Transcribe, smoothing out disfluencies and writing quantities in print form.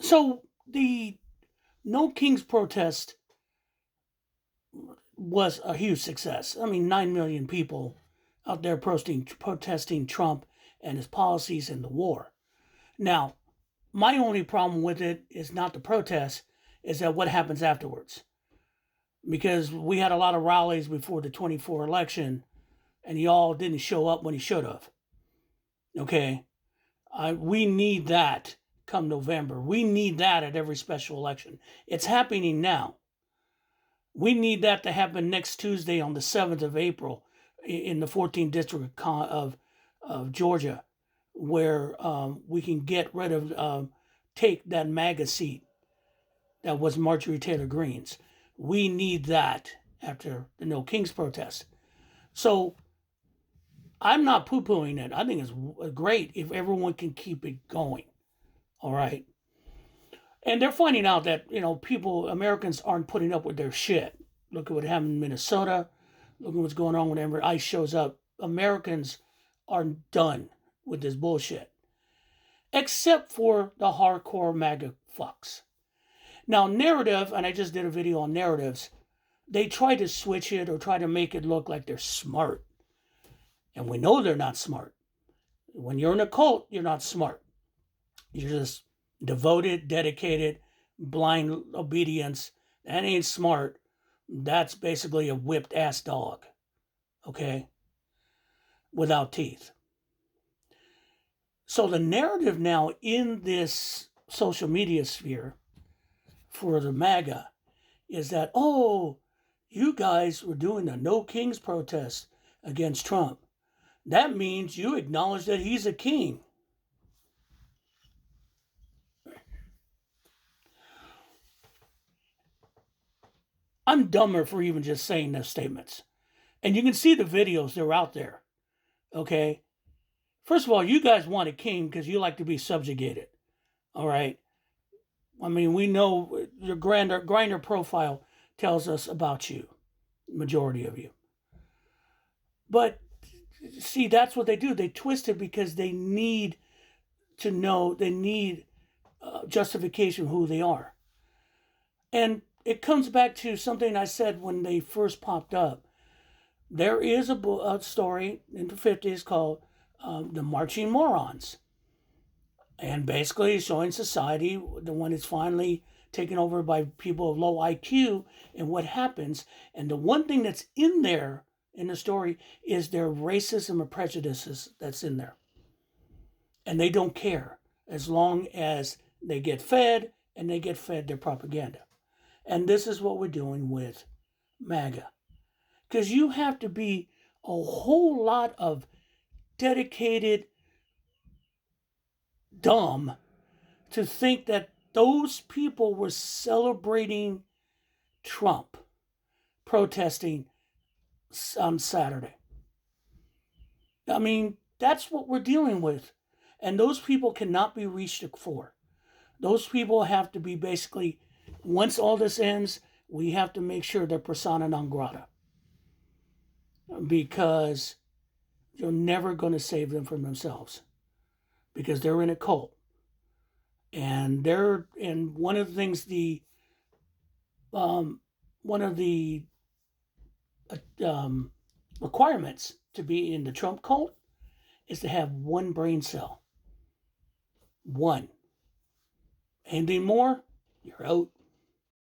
So the No Kings protest was a huge success. I mean, 9 million people out there protesting Trump and his policies and the war. Now, my only problem with it is not the protest, is that what happens afterwards. Because we had a lot of rallies before the 24 election, and y'all didn't show up when he should have. Okay? We need that come November. We need that at every special election. It's happening now. We need that to happen next Tuesday on the 7th of April in the 14th district of Georgia, where we can get rid of, take that MAGA seat that was Marjorie Taylor Greene's. We need that after the No Kings protest. So I'm not poo pooing it. I think it's great if everyone can keep it going. All right. And they're finding out that, Americans aren't putting up with their shit. Look at what happened in Minnesota. Look at what's going on whenever ICE shows up. Americans are done with this bullshit. Except for the hardcore MAGA fucks. Now, narrative, and I just did a video on narratives, they try to switch it or try to make it look like they're smart. And we know they're not smart. When you're in a cult, you're not smart. You're just devoted, dedicated, blind obedience. That ain't smart. That's basically a whipped ass dog. Okay? Without teeth. So the narrative now in this social media sphere for the MAGA is that, oh, you guys were doing a No Kings protest against Trump. That means you acknowledge that he's a king. I'm dumber for even just saying those statements. And you can see the videos, they're out there. Okay? First of all, you guys want a king because you like to be subjugated. All right? I mean, we know your Grindr profile tells us about you, majority of you. But see, that's what they do. They twist it because they need to know, they need justification of who they are. And it comes back to something I said when they first popped up. There is a story in the 50s called The Marching Morons. And basically showing society the one is finally taken over by people of low IQ and what happens. And the one thing that's in there in the story is their racism or prejudices that's in there. And they don't care as long as they get fed and they get fed their propaganda. And this is what we're doing with MAGA. Because you have to be a whole lot of dedicated dumb to think that those people were celebrating Trump protesting on Saturday. I mean, that's what we're dealing with. And those people cannot be reached for. Those people have to be basically, once all this ends, we have to make sure they're persona non grata. Because you're never going to save them from themselves. Because they're in a cult. And one of the things one of the requirements to be in the Trump cult is to have one brain cell. One. Anything more, you're out.